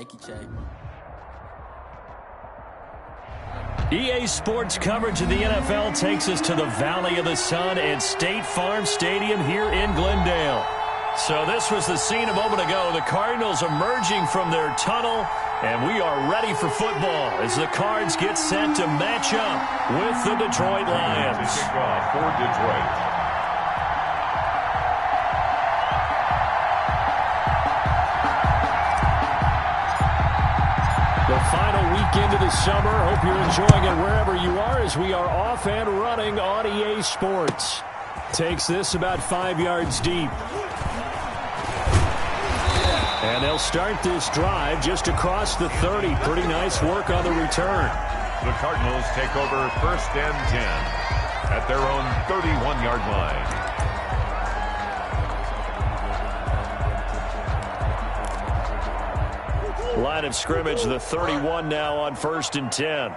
Jackie Chan. EA Sports coverage of the NFL takes us to the Valley of the Sun at State Farm Stadium here in Glendale. So this was the scene a moment ago. The Cardinals emerging from their tunnel, and we are ready for football as the Cards get set to match up with the Detroit Lions. Kickoff for Detroit. The final weekend of the summer. Hope you're enjoying it wherever you are as we are off and running on EA Sports. Takes this about 5 yards deep. And they'll start this drive just across the 30. Pretty nice work on the return. The Cardinals take over 1st and 10 at their own 31-yard line. Line of scrimmage, the 31 now on 1st and 10.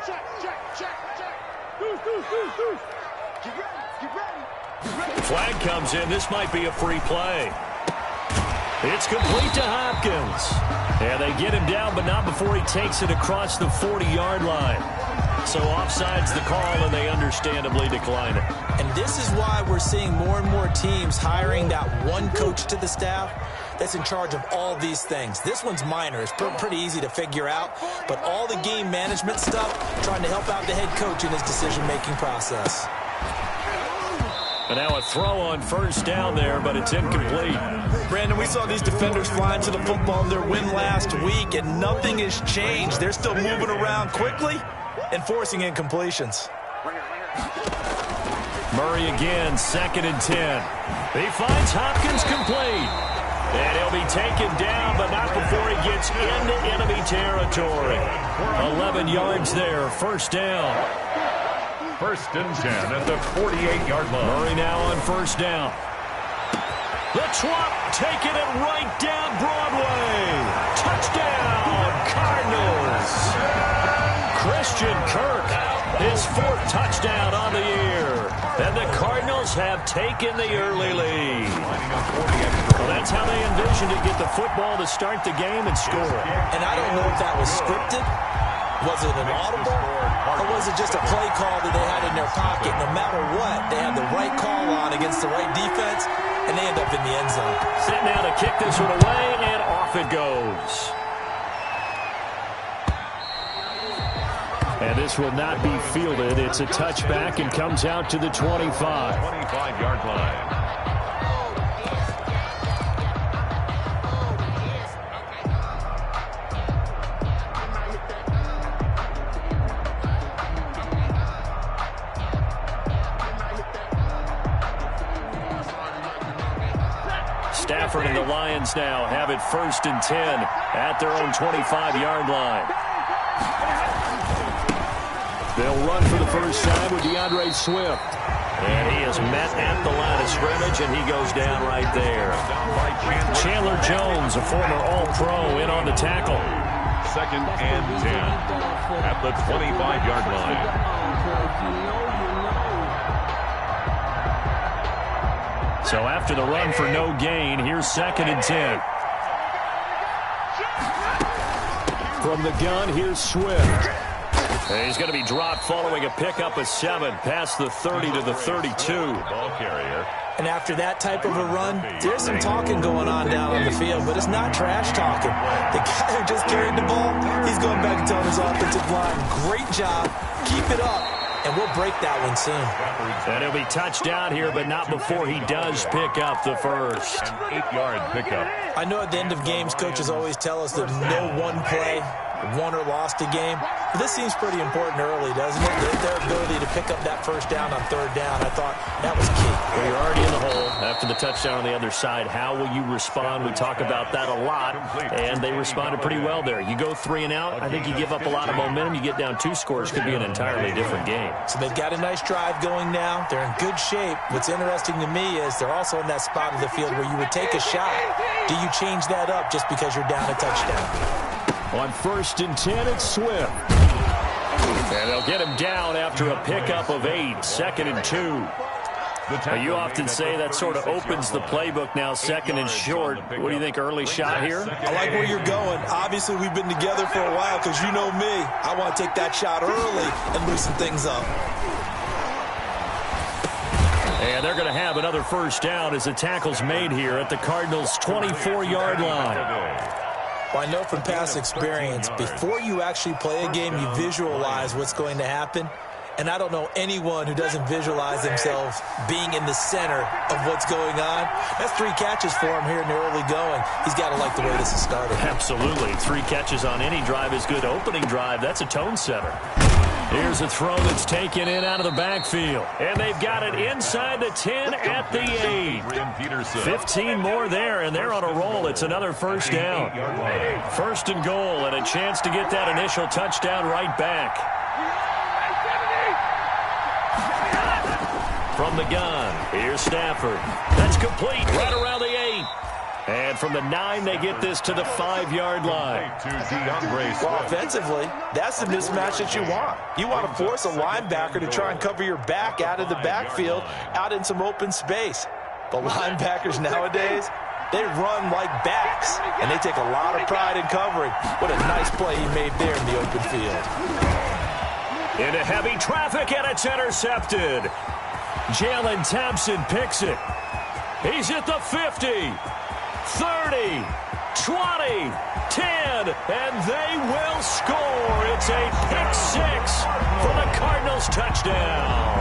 Flag comes in. This might be a free play. It's complete to Hopkins. And they get him down, but not before he takes it across the 40-yard line. So offside's the call, and they understandably decline it. And this is why we're seeing more and more teams hiring that one coach to the staff that's in charge of all these things. This one's minor. It's pretty easy to figure out. But all the game management stuff, trying to help out the head coach in his decision-making process. And now a throw on 1st down there, but it's incomplete. Brandon, we saw these defenders flying to the football in their win last week, and nothing has changed. They're still moving around quickly and forcing incompletions. Murray again, 2nd and 10. He finds Hopkins complete. And he'll be taken down, but not before he gets into enemy territory. 11 yards there, 1st down. 1st and 10 at the 48-yard line. Murray now on 1st down. The Trump taking it right down Broadway. Touchdown, Cardinals. Christian Kirk, his 4th touchdown on the year. And the Cardinals have taken the early lead. Well, that's how they envisioned to get the football to start the game and score. And I don't know if that was scripted. Was it an audible? Or was it just a play call that they had in their pocket? No matter what, they had the right call on against the right defense, and they end up in the end zone. Set now to kick this one away, and off it goes. And this will not be fielded. It's a touchback and comes out to the 25. 25-yard line. Stafford and the Lions now have it 1st and 10 at their own 25-yard line. They'll run for the first time with DeAndre Swift. And he is met at the line of scrimmage, and he goes down right there. Chandler Jones, a former All-Pro, in on the tackle. 2nd and 10 at the 25-yard line. So after the run for no gain, here's 2nd and 10. From the gun, here's Swift. And he's going to be dropped following a pickup of 7 past the 30 to the 32. Ball carrier. And after that type of a run, there's some talking going on down on the field, but it's not trash talking. The guy who just carried the ball, he's going back and telling his offensive line, great job, keep it up. And we'll break that one soon. And he'll be touched down here, but not before he does pick up the first. An 8-yard pickup. I know at the end of games, coaches always tell us that no one play won or lost a game. But this seems pretty important early, doesn't it? Their ability to pick up that first down on 3rd down, I thought that was key. Well, you're already in the hole after the touchdown on the other side. How will you respond? We talk about that a lot, and they responded pretty well there. You go 3 and out, I think you give up a lot of momentum. You get down 2 scores, could be an entirely different game. So they've got a nice drive going now. They're in good shape. What's interesting to me is they're also in that spot of the field where you would take a shot. Do you change that up just because you're down a touchdown? On 1st and 10, it's Swift. And they'll get him down after a pickup of 8. 2nd and 2. Well, you often say that sort of opens the playbook now, second and short. What do you think, early shot here? I like where you're going. Obviously, we've been together for a while because you know me. I want to take that shot early and loosen things up. And they're going to have another first down as the tackle's made here at the Cardinals' 24-yard line. Well, I know from past experience, before you actually play a game, you visualize what's going to happen. And I don't know anyone who doesn't visualize themselves being in the center of what's going on. That's 3 catches for him here in the early going. He's got to like the way this is started. Absolutely. 3 catches on any drive is good. Opening drive, that's a tone setter. Here's a throw that's taken in out of the backfield. And they've got it inside the 10 at the 8. 15 more there, and they're on a roll. It's another first down. First and goal, and a chance to get that initial touchdown right back. From the gun, here's Stafford. That's complete right around the 8. And from the 9, they get this to the 5-yard line. Well, offensively, that's the mismatch that you want. You want to force a linebacker to try and cover your back out of the backfield, out in some open space. But linebackers nowadays, they run like backs, and they take a lot of pride in covering. What a nice play he made there in the open field. Into heavy traffic, and it's intercepted. Jalen Thompson picks it. He's at the 50, 30, 20, 10, and they will score. It's a pick 6 for the Cardinals touchdown.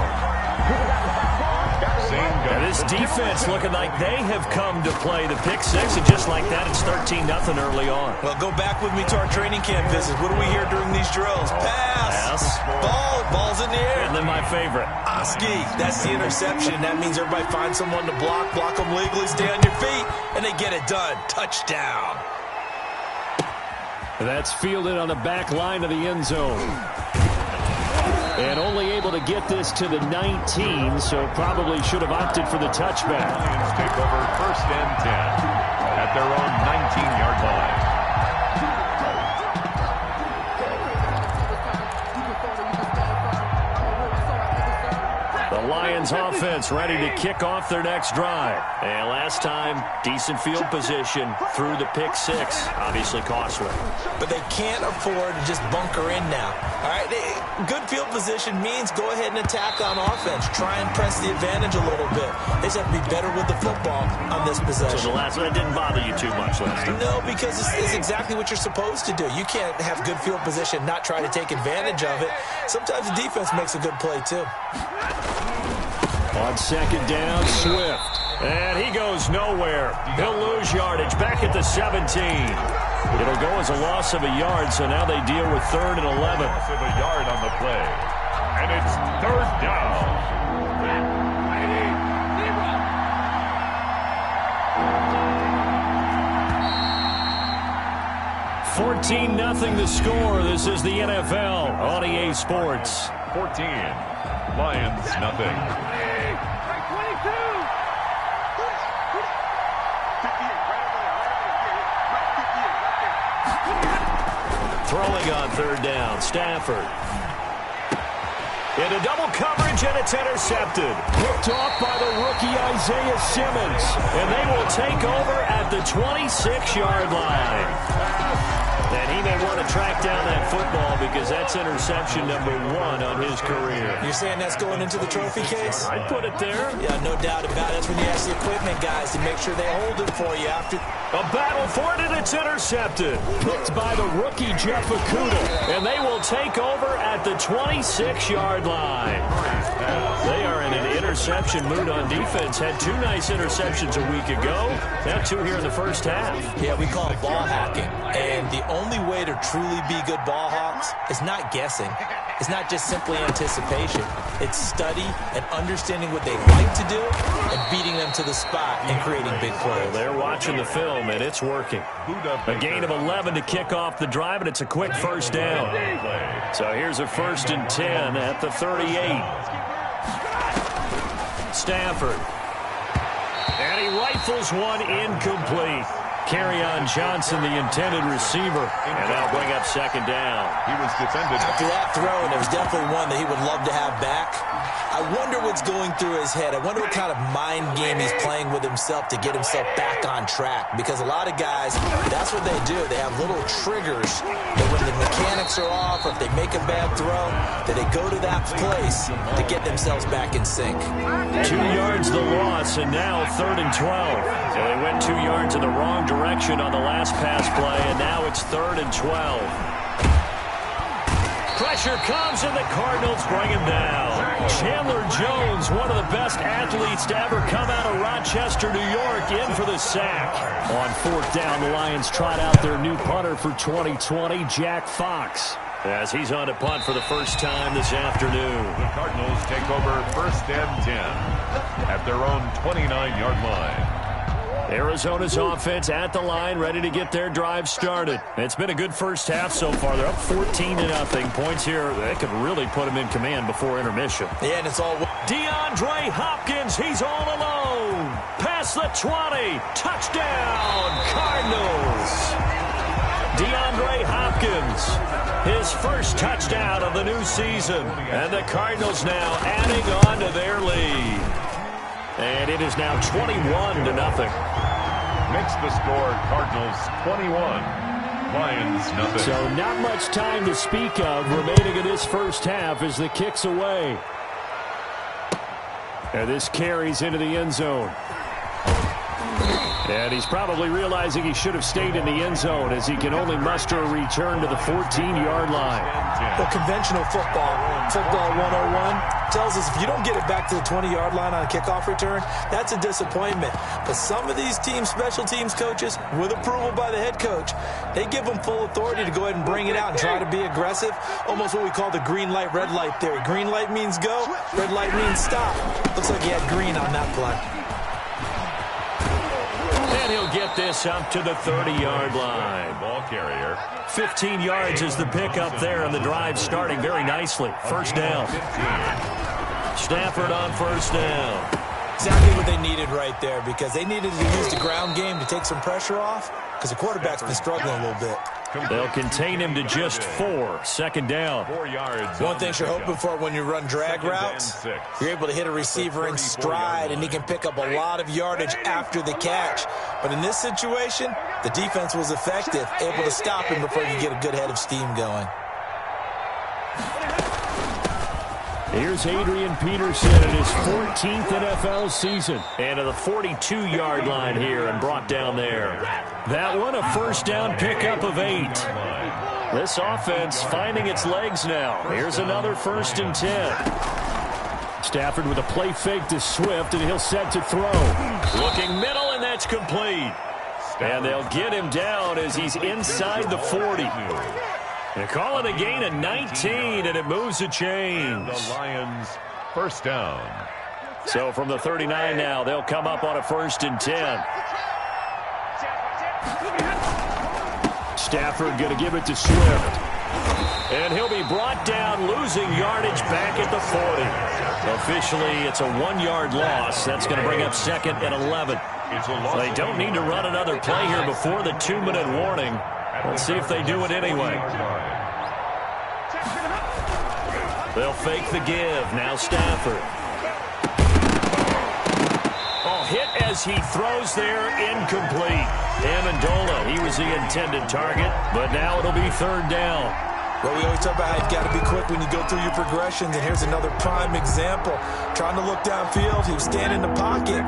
And this defense looking like they have come to play the pick 6, and just like that, it's 13-0 early on. Well, go back with me to our training camp visits. What do we hear during these drills? Pass. Ball's in the air. And then my favorite. Oski, that's the interception. That means everybody finds someone to block them legally, stay on your feet, and they get it done. Touchdown. That's fielded on the back line of the end zone. And only able to get this to the 19, so probably should have opted for the touchback. Lions take over first and 10 at their own 19-yard line. The Lions offense ready to kick off their next drive. And last time, decent field position through the pick 6. Obviously costly. But they can't afford to just bunker in now. All right, good field position means go ahead and attack on offense. Try and press the advantage a little bit. They just have to be better with the football on this possession. So the last one didn't bother you too much last time? No, because it's exactly what you're supposed to do. You can't have good field position, not try to take advantage of it. Sometimes the defense makes a good play, too. On second down, Swift. And he goes nowhere. He'll lose yardage back at the 17. It'll go as a loss of a yard, so now they deal with 3rd and 11. Loss of a yard on the play. And it's 3rd down. 14-0 the score. This is the NFL on EA Sports. 14. Lions, nothing. Throwing on 3rd down, Stafford. Into double coverage, and it's intercepted. Picked off by the rookie Isaiah Simmons. And they will take over at the 26-yard line. And he may want to track down that football because that's interception number 1 on his career. You're saying that's going into the trophy case? I'd put it there. Yeah, no doubt about it. That's when you ask the equipment guys to make sure they hold it for you after. A battle for it, and it's intercepted. Picked by the rookie Jeff Okudah. And they will take over at the 26-yard line. They are in an interception mood on defense. Had 2 nice interceptions a week ago. Now 2 here in the first half. Yeah, we call it ball hawking. And the only way to truly be good ball hawks is not guessing. It's not just simply anticipation. It's study and understanding what they like to do and beating them to the spot and creating big plays. Well, they're watching the film, and it's working. A gain of 11 to kick off the drive, and it's a quick first down. So here's a 1st and 10 at the 38. Stafford. And he rifles one incomplete. Kerryon Johnson, the intended receiver. And that'll bring up 2nd down. He was defended. After that throw, and it was definitely one that he would love to have back. I wonder what's going through his head. I wonder what kind of mind game he's playing with himself to get himself back on track. Because a lot of guys, that's what they do. They have little triggers that when the mechanics are off or if they make a bad throw, that they go to that place to get themselves back in sync. 2 yards the loss, and now 3rd and 12. So they went 2 yards in the wrong direction on the last pass play, and now it's 3rd and 12. Pressure comes, and the Cardinals bring him down. Chandler Jones, one of the best athletes to ever come out of Rochester, New York, in for the sack. On 4th down, the Lions trot out their new punter for 2020, Jack Fox, as he's on to punt for the first time this afternoon. The Cardinals take over 1st and 10 at their own 29-yard line. Arizona's offense at the line, ready to get their drive started. It's been a good first half so far. They're up 14-0. Points here, they could really put them in command before intermission. Yeah, and it's all... DeAndre Hopkins, he's all alone. Past the 20. Touchdown, Cardinals. DeAndre Hopkins, his first touchdown of the new season. And the Cardinals now adding on to their lead. And it is now 21-0. Makes the score Cardinals 21, Lions nothing. So not much time to speak of remaining in this first half as the kick's away. And this carries into the end zone. And he's probably realizing he should have stayed in the end zone as he can only muster a return to the 14-yard line. Well, conventional football 101, tells us if you don't get it back to the 20-yard line on a kickoff return, that's a disappointment. But some of these teams, special teams coaches, with approval by the head coach, they give them full authority to go ahead and bring it out and try to be aggressive, almost what we call the green light, red light theory. Green light means go, red light means stop. Looks like he had green on that play. And he'll get this up to the 30-yard line. Ball carrier. 15 yards is the pickup there, and the drive starting very nicely. First down. Stafford on first down. Exactly what they needed right there, because they needed to use the ground game to take some pressure off, because the quarterback's been struggling a little bit. They'll contain him to just 4. Second down. 4 yards. One thing you're hoping for when you run drag routes, you're able to hit a receiver in stride, and he can pick up a lot of yardage after the catch. But in this situation, the defense was effective, able to stop him before you get a good head of steam going. Here's Adrian Peterson in his 14th NFL season. And to the 42-yard line here and brought down there. That one a first down pickup of 8. This offense finding its legs now. Here's another 1st and 10. Stafford with a play fake to Swift, and he'll set to throw. Looking middle, and that's complete. And they'll get him down as he's inside the 40. They call it a gain of 19, and it moves the chains. The Lions first down. So from the 39 now, they'll come up on a 1st and 10. Stafford going to give it to Swift. And he'll be brought down, losing yardage back at the 40. Officially, it's a 1-yard loss. That's going to bring up 2nd and 11. They don't need to run another play here before the 2-minute warning. Let's see if they do it anyway. They'll fake the give. Now Stafford. Oh, hit as he throws there, incomplete. Amendola, he was the intended target, but now it'll be 3rd down. Well, we always talk about how you've got to be quick when you go through your progressions, and here's another prime example. Trying to look downfield, he was standing in the pocket,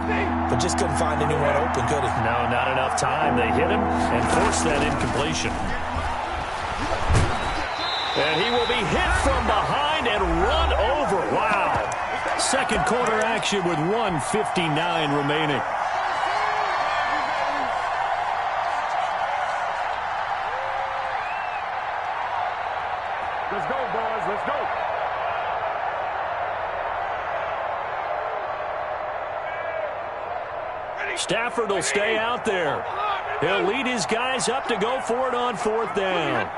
but just couldn't find anyone open, could he? No, not enough time. They hit him and forced that incompletion. And he will be hit from behind and run over. Wow. Second quarter action with 1:59 remaining. Let's go, boys. Let's go. Stafford will stay out there. He'll lead his guys up to go for it on 4th down.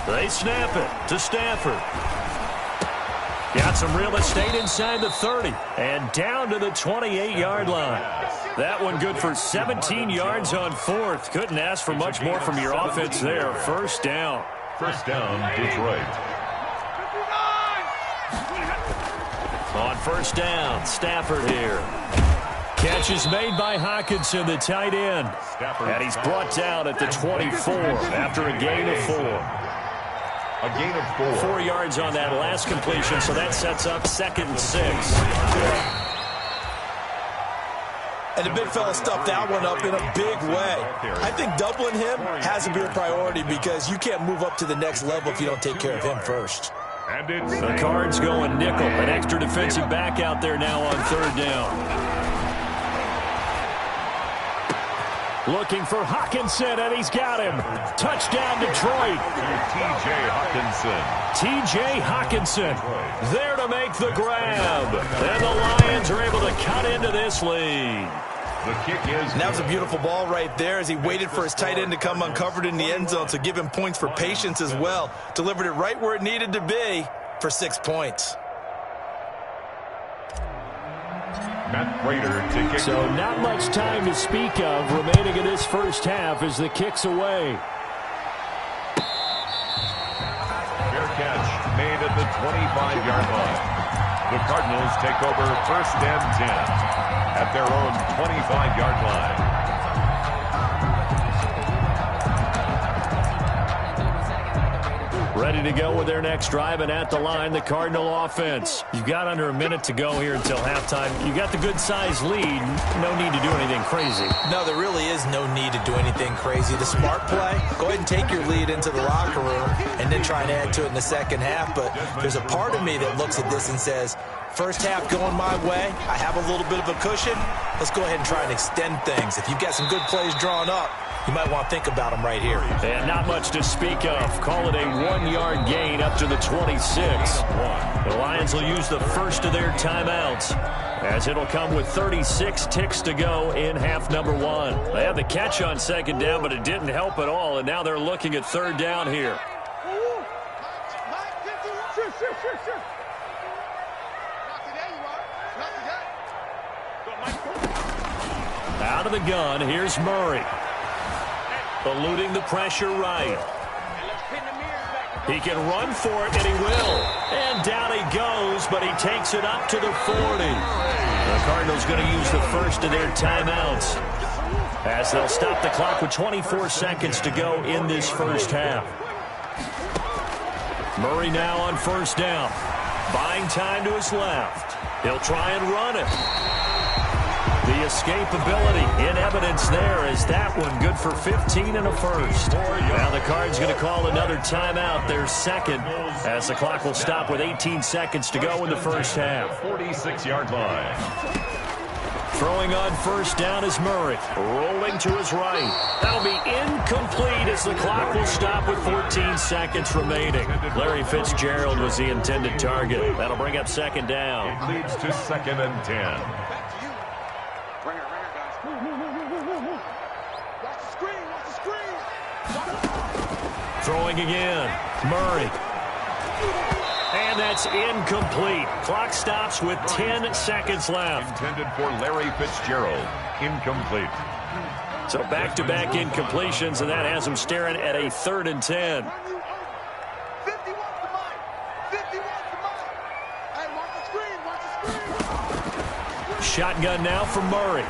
They snap it to Stafford. Got some real estate inside the 30 and down to the 28-yard line. That one good for 17 yards on 4th. Couldn't ask for much more from your offense there. First down. First down, Detroit. On first down, Stafford here. Catch is made by Hockenson, the tight end. And he's brought down at the 24 after a gain of 4. A gain of 4. 4 yards on that last completion, so that sets up 2nd and 6. And the big fella stuffed that one up in a big way. I think doubling him has to be a priority because you can't move up to the next level if you don't take care of him first. And it's the Cards going nickel. An extra defensive back out there now on 3rd down. Looking for Hockenson, and he's got him. Touchdown, Detroit. T.J. Hockenson. T.J. Hockenson there to make the grab. And the Lions are able to cut into this lead. The kick is... And that was a beautiful ball right there as he waited for his tight end to come uncovered in the end zone, so give him points for patience as well. Delivered it right where it needed to be for 6 points. Matt Prater to kick. So not much time to speak of remaining in this first half as the kick's away. Fair catch made at the 25-yard line. The Cardinals take over 1st and 10 at their own 25-yard line. Ready to go with their next drive, and at the line, the Cardinal offense. You've got under a minute to go here until halftime. You got the good-sized lead. No need to do anything crazy. No, there really is no need to do anything crazy. The smart play, go ahead and take your lead into the locker room and then try and add to it in the second half. But there's a part of me that looks at this and says, first half going my way, I have a little bit of a cushion. Let's go ahead and try and extend things. If you've got some good plays drawn up, you might want to think about them right here. And not much to speak of. Call it a 1-yard gain up to the 26. The Lions will use the first of their timeouts, as it'll come with 36 ticks to go in half number 1. They had the catch on 2nd down, but it didn't help at all, and now they're looking at 3rd down here. Out of the gun, here's Murray. Eluding the pressure right. He can run for it, and he will. And down he goes, but he takes it up to the 40. The Cardinals going to use the first of their timeouts, as they'll stop the clock with 24 seconds to go in this first half. Murray now on 1st down. Buying time to his left. He'll try and run it. The escapability in evidence there is that one good for 15 and a first. Now the Cards going to call another timeout, their 2nd, as the clock will stop with 18 seconds to go in the first half. 46-yard line. Throwing on 1st down is Murray. Rolling to his right. That'll be incomplete as the clock will stop with 14 seconds remaining. Larry Fitzgerald was the intended target. That'll bring up 2nd down. It leads to 2nd and 10. Throwing again. Murray. And that's incomplete. Clock stops with 10 seconds left. Intended for Larry Fitzgerald. Incomplete. So back-to-back incompletions, and that has him staring at a 3rd and 10. Shotgun now for Murray.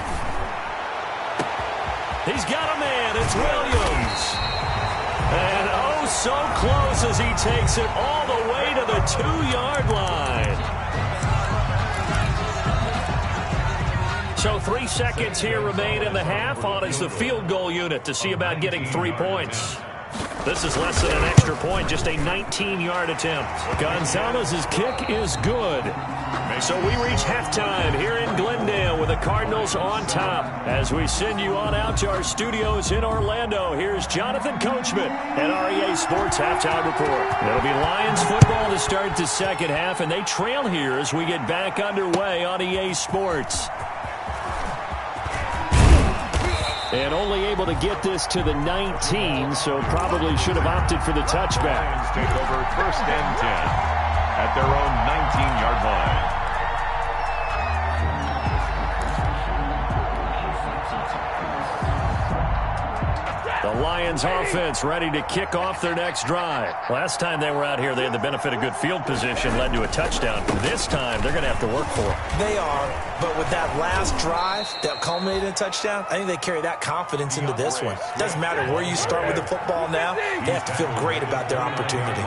He's got a man. It's Williams. And oh, so close as he takes it all the way to the 2-yard line. So 3 seconds here remain in the half. On is the field goal unit to see about getting 3 points. This is less than an extra point, just a 19-yard attempt. Gonzalez's kick is good. So we reach halftime here in Glendale with the Cardinals on top. As we send you on out to our studios in Orlando, here's Jonathan Coachman at REA Sports Halftime Report. It'll be Lions football to start the second half, and they trail here as we get back underway on EA Sports. And only able to get this to the 19, so probably should have opted for the touchback. Lions take over 1st and 10 at their own 19-yard line. The Lions offense ready to kick off their next drive. Last time they were out here, they had the benefit of good field position, led to a touchdown. This time, they're going to have to work for it. They are, but with that last drive that culminated in a touchdown, I think they carry that confidence into this one. Doesn't matter where you start with the football now, they have to feel great about their opportunity.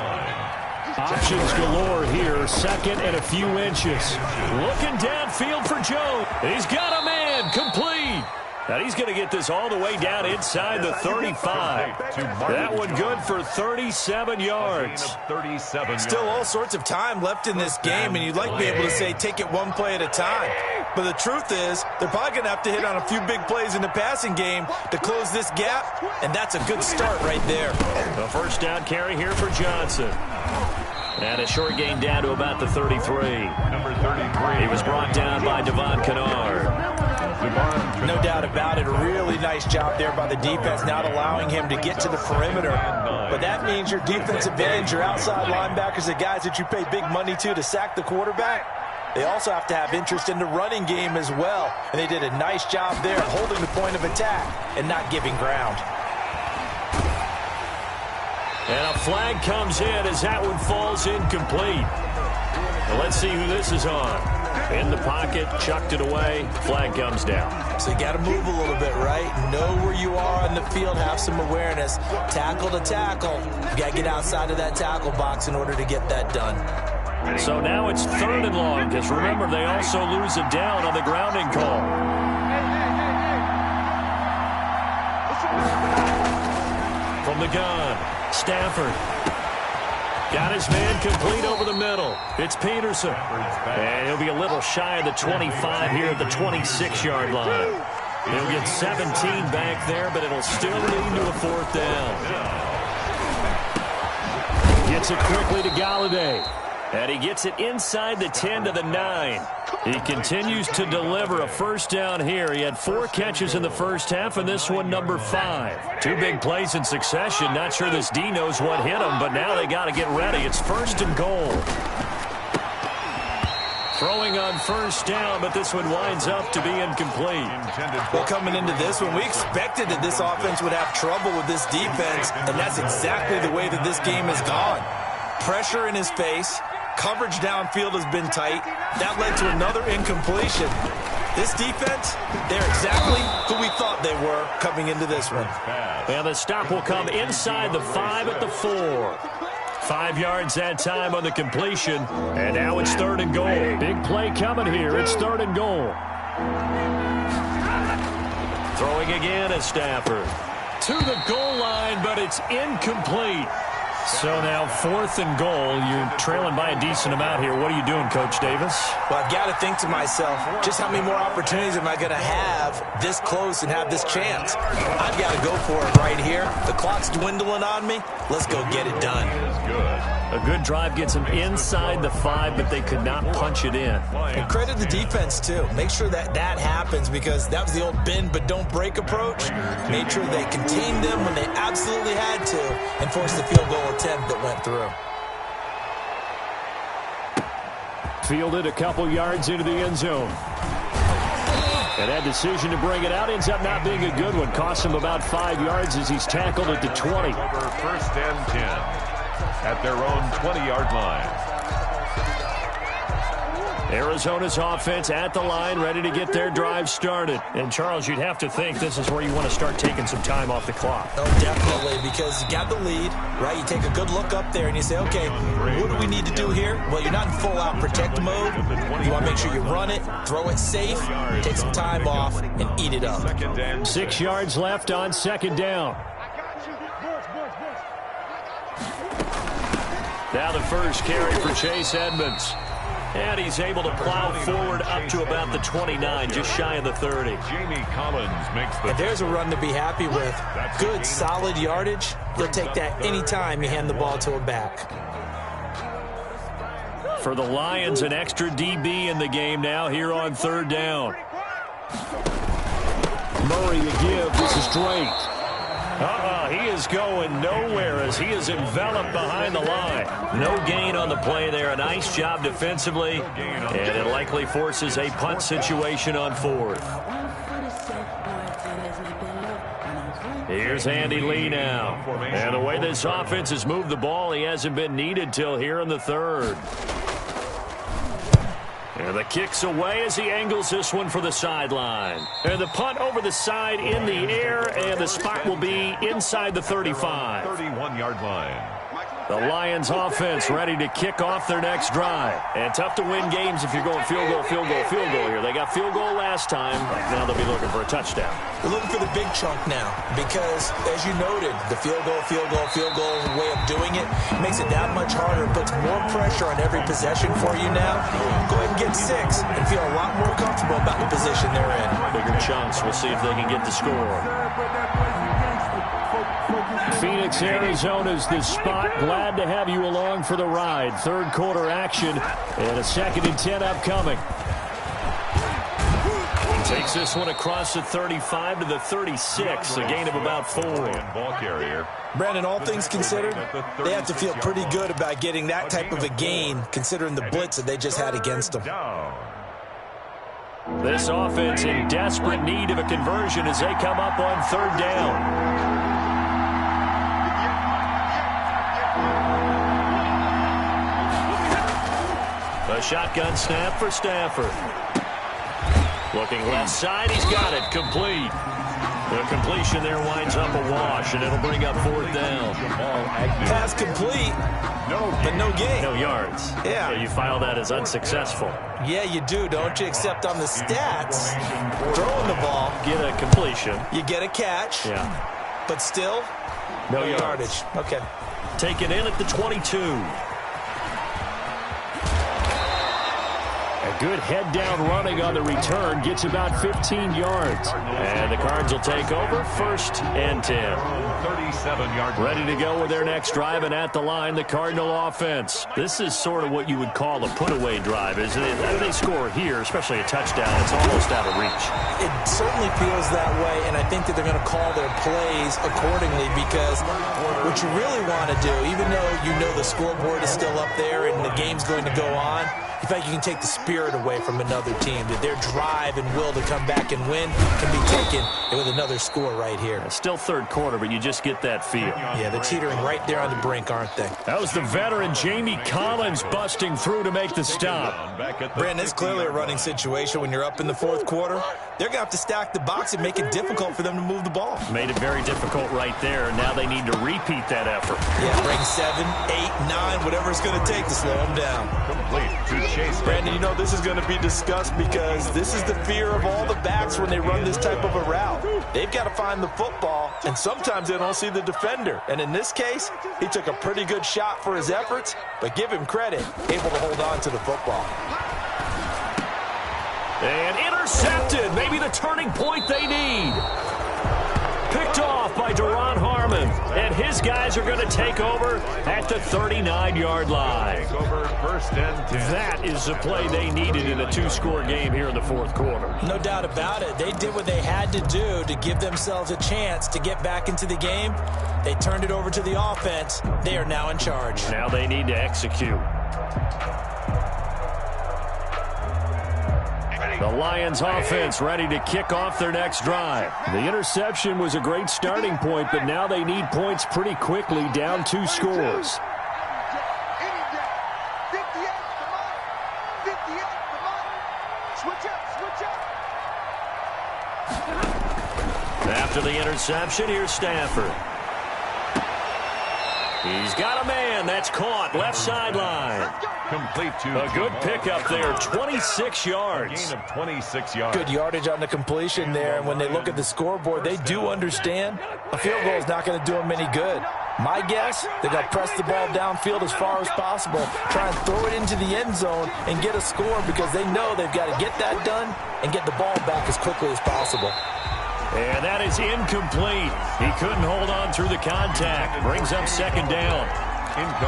Options galore here, second and a few inches. Looking downfield for Joe. He's got a man, complete. And he's going to get this all the way down inside the 35. That one good for 37 yards. Still all sorts of time left in this game, and you'd like to be able to say take it one play at a time. But the truth is, they're probably going to have to hit on a few big plays in the passing game to close this gap, and that's a good start right there. A first down carry here for Johnson. And a short gain down to about the 33. Number 33. He was brought down by Devon Kennard. No doubt about it. A really nice job there by the defense, not allowing him to get to the perimeter. But that means your defensive ends, your outside linebackers, the guys that you pay big money to sack the quarterback, they also have to have interest in the running game as well. And they did a nice job there holding the point of attack and not giving ground. And a flag comes in as that one falls incomplete. Well, let's see who this is on. In the pocket, chucked it away, flag comes down. So you got to move a little bit, right? Know where you are on the field, have some awareness. Tackle to tackle. You got to get outside of that tackle box in order to get that done. So now it's 3rd and long, because remember, they also lose a down on the grounding call. From the gun, Stafford. Got his man complete over the middle. It's Peterson. And he'll be a little shy of the 25 here at the 26-yard line. He'll get 17 back there, but it'll still lead to a 4th down. Gets it quickly to Galladay. And he gets it inside the 10 to the 9. He continues to deliver a first down here. He had 4 catches in the first half, and this one number 5. 2 big plays in succession. Not sure this D knows what hit him, but now they got to get ready. It's 1st and goal. Throwing on first down, but this one winds up to be incomplete. Well, coming into this one, we expected that this offense would have trouble with this defense, and that's exactly the way that this game has gone. Pressure in his face. Coverage downfield has been tight. That led to another incompletion. This defense, they're exactly who we thought they were coming into this one. And the stop will come inside the 5 at the 4. 5 yards that time on the completion. And now it's 3rd and goal. Big play coming here. It's 3rd and goal. Throwing again is Stafford. To the goal line, but it's incomplete. So now 4th and goal. You're trailing by a decent amount here. What are you doing, Coach Davis? Well, I've got to think to myself, just how many more opportunities am I going to have this close and have this chance? I've got to go for it right here. The clock's dwindling on me. Let's go get it done. A good drive gets them inside the 5, but they could not punch it in. And credit the defense, too. Make sure that that happens, because that was the old bend but don't break approach. Made sure they contained them when they absolutely had to and forced the field goal attempt that went through. Fielded a couple yards into the end zone. And that decision to bring it out ends up not being a good one. Cost him about 5 yards as he's tackled at the 20. Over 1st and 10 at their own 20-yard line. Arizona's offense at the line, ready to get their drive started. And, Charles, you'd have to think this is where you want to start taking some time off the clock. Oh, definitely, because you got the lead, right? You take a good look up there and you say, okay, what do we need to do here? Well, you're not in full-out protect mode. You want to make sure you run it, throw it safe, take some time off, and eat it up. 6 yards left on 2nd down. Now the first carry for Chase Edmonds. And he's able to plow forward up to about the 29, just shy of the 30. Jamie Collins makes the... And there's a run to be happy with. Good, solid yardage. They'll take that any time you hand the ball to a back. For the Lions, an extra DB in the game now here on 3rd down. Murray to give. This is Drake. He is going nowhere as he is enveloped behind the line. No gain on the play there. A nice job defensively. And it likely forces a punt situation on 4th. Here's Andy Lee now. And the way this offense has moved the ball, he hasn't been needed till here in the third. And the kick's away as he angles this one for the sideline. And the punt over the side in the air, and the spot will be inside the 35. 31-yard line. The Lions offense ready to kick off their next drive. And tough to win games if you're going field goal, field goal, field goal here. They got field goal last time. Now they'll be looking for a touchdown. They're looking for the big chunk now because, as you noted, the field goal way of doing it makes it that much harder. It puts more pressure on every possession for you now. Go ahead and get 6 and feel a lot more comfortable about the position they're in. Bigger chunks. We'll see if they can get the score. Phoenix, Arizona's the spot. Glad to have you along for the ride. Third quarter action and a 2nd and 10 upcoming. Takes this one across the 35 to the 36, a gain of about 4. Ball carrier. Brandon, all things considered, they have to feel pretty good about getting that type of a gain considering the blitz that they just had against them. This offense in desperate need of a conversion as they come up on 3rd down. A shotgun snap for Stafford. Looking left side, he's got it. Complete. The completion there winds up a wash, and it'll bring up 4th down. Pass complete, but no gain. No yards. Yeah. So you file that as unsuccessful. Yeah, you do, don't you? Except on the stats, throwing the ball. Get a completion. You get a catch. Yeah. But still, no yardage. Okay. Taken in at the 22. A good head-down running on the return. Gets about 15 yards. And the Cards will take over 1st and 10. 37-yard. Ready to go with their next drive, and at the line, the Cardinal offense. This is sort of what you would call a put-away drive, isn't it? How do they score here, especially a touchdown? It's almost out of reach. It certainly feels that way, and I think that they're going to call their plays accordingly because what you really want to do, even though you know the scoreboard is still up there and the game's going to go on, in fact, you can take the spirit away from another team, that their drive and will to come back and win can be taken with another score right here. Still 3rd quarter, but you just get that feel. Yeah, they're teetering right there on the brink, aren't they? That was the veteran Jamie Collins busting through to make the stop. Brandon, it's clearly a running situation when you're up in the 4th quarter. They're going to have to stack the box and make it difficult for them to move the ball. Made it very difficult right there, and now they need to repeat that effort. Yeah, bring 7, 8, 9, whatever it's going to take to slow them down. Complete to Chase. Brandon, you know this is going to be discussed because this is the fear of all the backs when they run this type of a route. They've got to find the football, and sometimes they don't see the defender. And in this case, he took a pretty good shot for his efforts, but give him credit, able to hold on to the football. And intercepted, maybe the turning point they need. Picked off by Duron Harmon, and his guys are going to take over at the 39-yard line. Take over 1st and 10. That is the play they needed in a 2-score game here in the 4th quarter. No doubt about it. They did what they had to do to give themselves a chance to get back into the game. They turned it over to the offense. They are now in charge. Now they need to execute. The Lions offense ready to kick off their next drive. The interception was a great starting point, but now they need points pretty quickly, down 2 scores. After the interception, here's Stafford. He's got a man. That's caught. Left sideline. Complete to a good pickup there. 26 yards. Gain of 26 yards. Good yardage on the completion there. And when they look at the scoreboard, they do understand a field goal is not going to do them any good. My guess, they're going to press the ball downfield as far as possible, try and throw it into the end zone and get a score because they know they've got to get that done and get the ball back as quickly as possible. And that is incomplete. He couldn't hold on through the contact. Brings up 2nd down.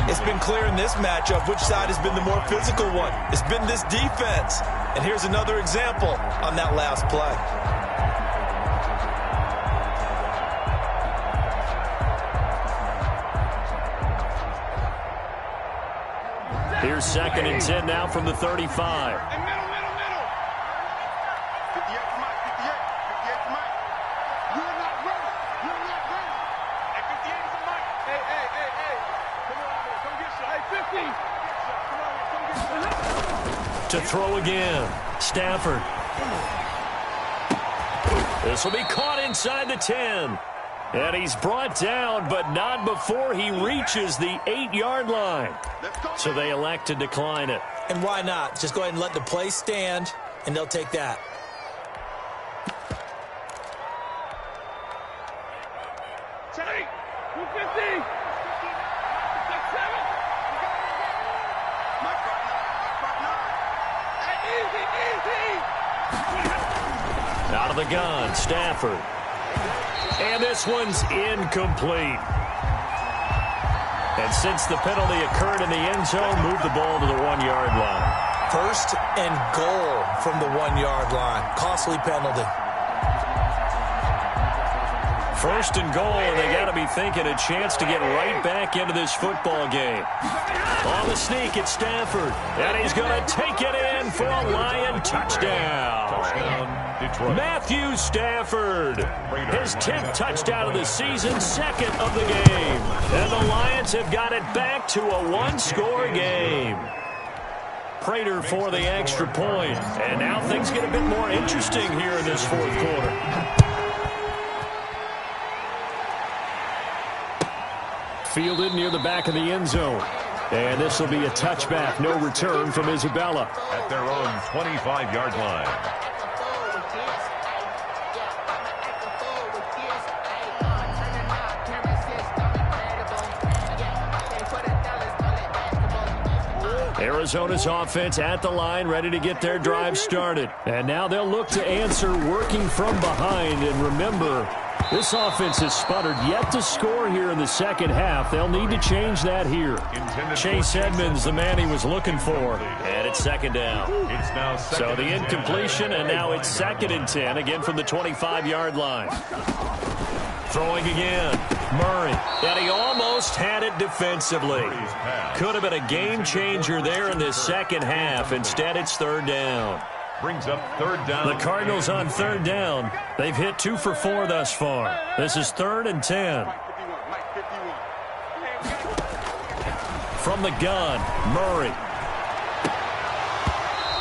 It's been clear in this matchup which side has been the more physical one. It's been this defense. And here's another example on that last play. Here's 2nd and 10 now from the 35. to throw again. Stafford. This will be caught inside the 10. And he's brought down, but not before he reaches the 8-yard line. So they elect to decline it. And why not? Just go ahead and let the play stand, and they'll take that. Out of the gun, Stafford. And this one's incomplete. And since the penalty occurred in the end zone, move the ball to the 1-yard line. First and goal from the 1-yard line. Costly penalty. First and goal, and they got to be thinking a chance to get right back into this football game. On the sneak, it's Stafford. And he's going to take it in for a Lion touchdown. Detroit. Matthew Stafford, his 10th touchdown of the season, 2nd of the game. And the Lions have got it back to a 1-score game. Prater for the extra point. And now things get a bit more interesting here in this 4th quarter. Fielded near the back of the end zone. And this will be a touchback. No return from Isabella. At their own 25-yard line. Arizona's offense at the line, ready to get their drive started. And now they'll look to answer working from behind. And remember, this offense has sputtered yet to score here in the second half. They'll need to change that here. Chase Edmonds, the man he was looking for. And it's 2nd down. So the incompletion, and now it's 2nd and 10, again from the 25-yard line. Throwing again. Murray. And he almost had it defensively. Could have been a game changer there in this second half. Instead, it's 3rd down. Brings up 3rd down. The Cardinals on 3rd down. They've hit 2 for 4 thus far. This is 3rd and 10. From the gun, Murray.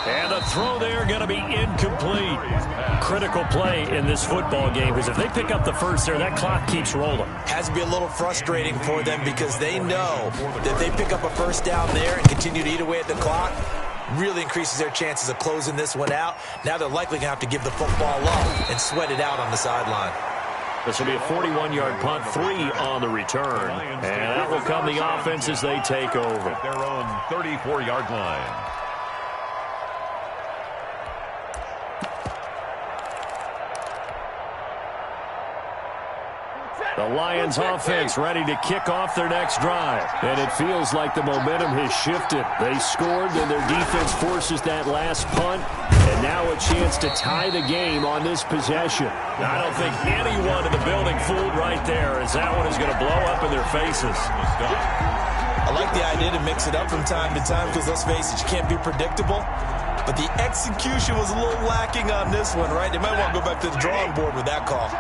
And the throw there going to be incomplete. Critical play in this football game, because if they pick up the first there, that clock keeps rolling. Has to be a little frustrating for them because they know that they pick up a first down there and continue to eat away at the clock, really increases their chances of closing this one out. Now they're likely going to have to give the football up and sweat it out on the sideline. This will be a 41-yard punt, 3 on the return. And that will come the offense as they take over. At their own 34-yard line. The Lions offense ready to kick off their next drive. And it feels like the momentum has shifted. They scored, then their defense forces that last punt. And now a chance to tie the game on this possession. I don't think anyone in the building fooled right there, as that one is going to blow up in their faces. I like the idea to mix it up from time to time because, let's face it, you can't be predictable. But the execution was a little lacking on this one, right? They might want to go back to the drawing board with that call.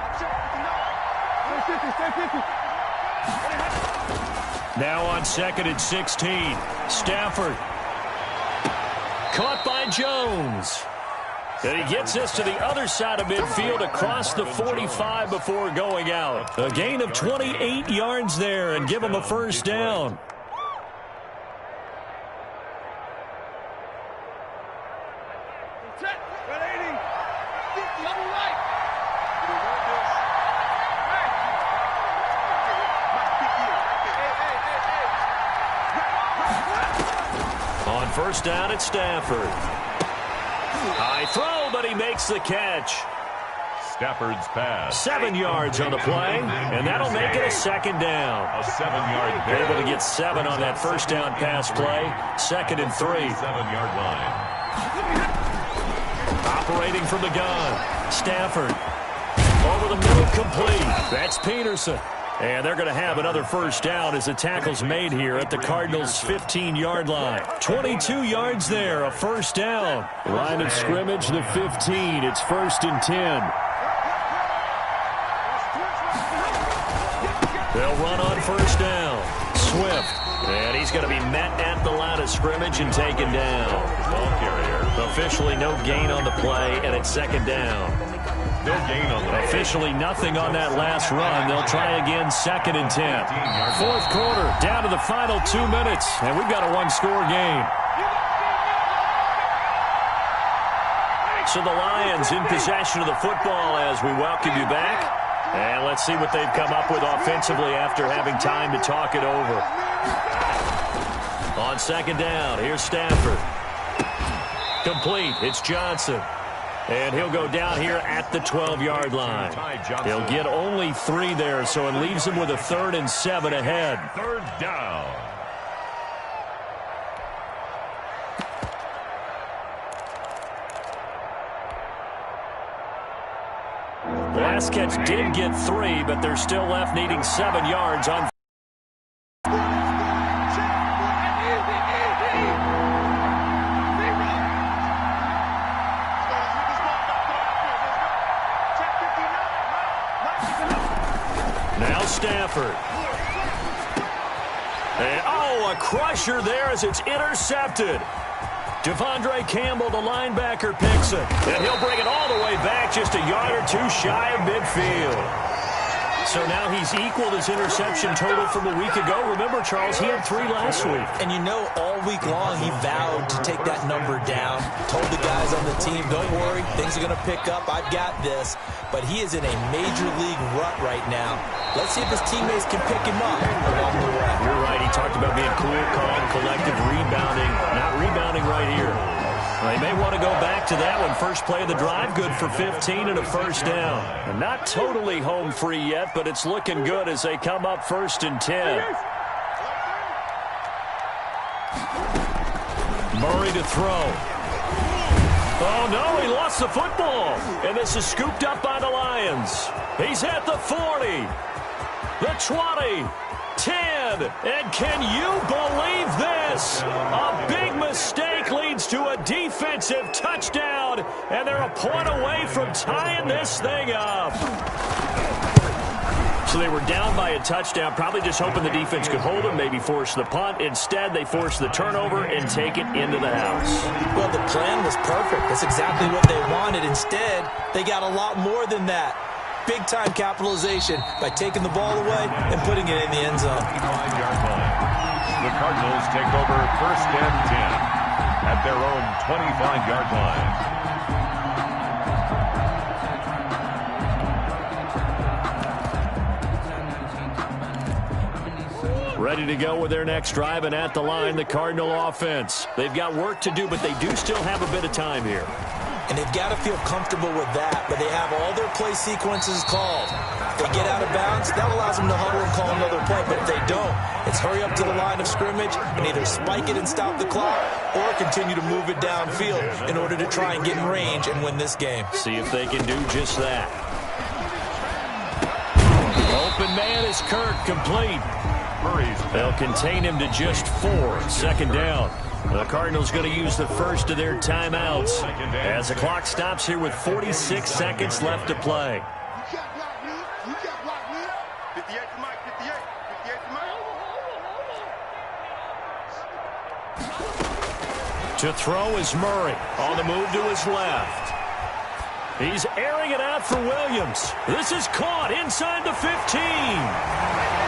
Now on 2nd and 16, Stafford. Caught by Jones. And he gets this to the other side of midfield across the 45 before going out. A gain of 28 yards there and give him a first down. On first down at Stafford. High throw, but he makes the catch. Stafford's pass. 7 yards on the play, and that'll make it a 2nd down. A 7-yard gain. Able to get 7 on that first down pass play. 2nd and 3. 7-yard line. Operating from the gun. Stafford. Over the middle, complete. That's Peterson. And they're going to have another first down as the tackle's made here at the Cardinals' 15-yard line. 22 yards there, a first down. Line of scrimmage, the 15. It's 1st and 10. They'll run on first down. Swift. And he's going to be met at the line of scrimmage and taken down. Ball carrier. Officially no gain on the play, and it's second down. No gain on the play. Officially nothing on that last run. They'll try again, 2nd and 10. Fourth quarter, down to the final 2 minutes, and we've got a one-score game. So the Lions in possession of the football as we welcome you back. And let's see what they've come up with offensively after having time to talk it over. On second down, here's Stafford. Complete. It's Johnson. And he'll go down here at the 12-yard line. He'll get only 3 there, so it leaves him with a 3rd and 7 ahead. Third down. Last catch did get 3, but they're still left needing 7 yards on. Now Stafford. And, a crusher there as it's intercepted. Devondre Campbell, the linebacker, picks it. And he'll bring it all the way back just a yard or 2 shy of midfield. So now he's equaled his interception total from a week ago. Remember, Charles, he had 3 last week. And you know, all week long he vowed to take that number down. Told the guys on the team, don't worry, things are going to pick up. I've got this. But he is in a major league rut right now. Let's see if his teammates can pick him up along the way. You're right. He talked about being cool, calm, collective, rebounding. Not rebounding right here. They may want to go back to that one. First play of the drive, good for 15 and a first down. And not totally home free yet, but it's looking good as they come up 1st and 10. Murray to throw. Oh, no, he lost the football. And this is scooped up by the Lions. He's at the 40, the 20, 10. And can you believe this? A big mistake leads to a defensive touchdown. And they're a point away from tying this thing up. So they were down by a touchdown, probably just hoping the defense could hold them, maybe force the punt. Instead, they force the turnover and take it into the house. Well, the plan was perfect. That's exactly what they wanted. Instead, they got a lot more than that. Big-time capitalization by taking the ball away and putting it in the end zone. 25-yard line. The Cardinals take over 1st and 10 at their own 25-yard line. Ready to go with their next drive, and at the line, the Cardinal offense. They've got work to do, but they do still have a bit of time here. And they've got to feel comfortable with that, but they have all their play sequences called. If they get out of bounds, that allows them to huddle and call another play, but if they don't, it's hurry up to the line of scrimmage and either spike it and stop the clock or continue to move it downfield in order to try and get in range and win this game. See if they can do just that. Open man is Kirk, complete. They'll contain him to just 4. 2nd down. The Cardinals going to use the first of their timeouts as the clock stops here with 46 seconds left to play. To throw is Murray on the move to his left. He's airing it out for Williams. This is caught inside the 15.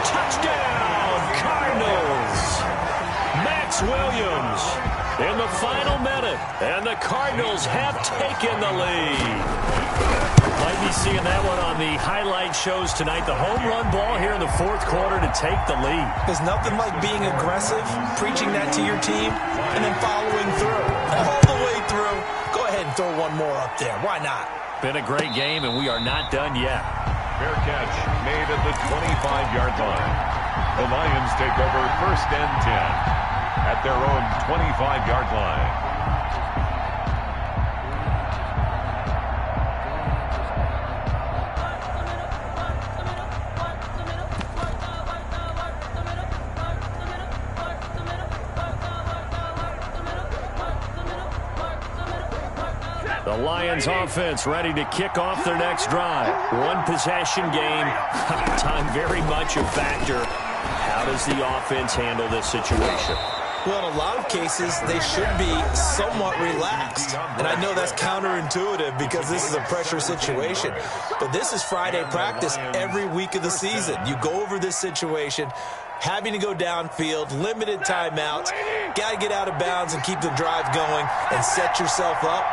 Touchdown, Cardinals. Max Williams in the final minute, and the Cardinals have taken the lead. Might be seeing that one on the highlight shows tonight. The home run ball here in the 4th quarter to take the lead. There's nothing like being aggressive, preaching that to your team, and then following through. All the way through. Go ahead and throw one more up there. Why not? Been a great game, and we are not done yet. Fair catch made at the 25-yard line. The Lions take over 1st and 10 at their own 25-yard line. The Lions offense ready to kick off their next drive. One possession game. Time very much a factor. How does the offense handle this situation? Well, in a lot of cases, they should be somewhat relaxed. And I know that's counterintuitive because this is a pressure situation. But this is Friday practice every week of the season. You go over this situation, having to go downfield, limited timeouts, got to get out of bounds and keep the drive going and set yourself up.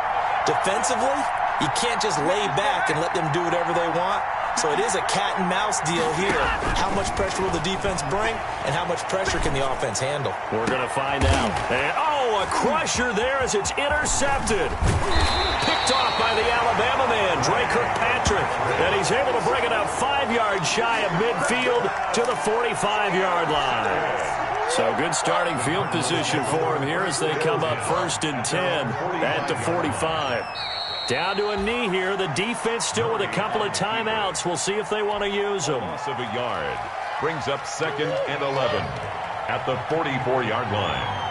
Defensively, you can't just lay back and let them do whatever they want. So it is a cat and mouse deal here. How much pressure will the defense bring, and how much pressure can the offense handle? We're going to find out. And, a crusher there as it's intercepted. Picked off by the Alabama man, Dre Kirkpatrick. And he's able to bring it up 5 yards shy of midfield to the 45-yard line. So good starting field position for him here as they come up 1st and 10 at the 45. Down to a knee here. The defense still with a couple of timeouts. We'll see if they want to use them. Loss of a yard brings up 2nd and 11 at the 44-yard line.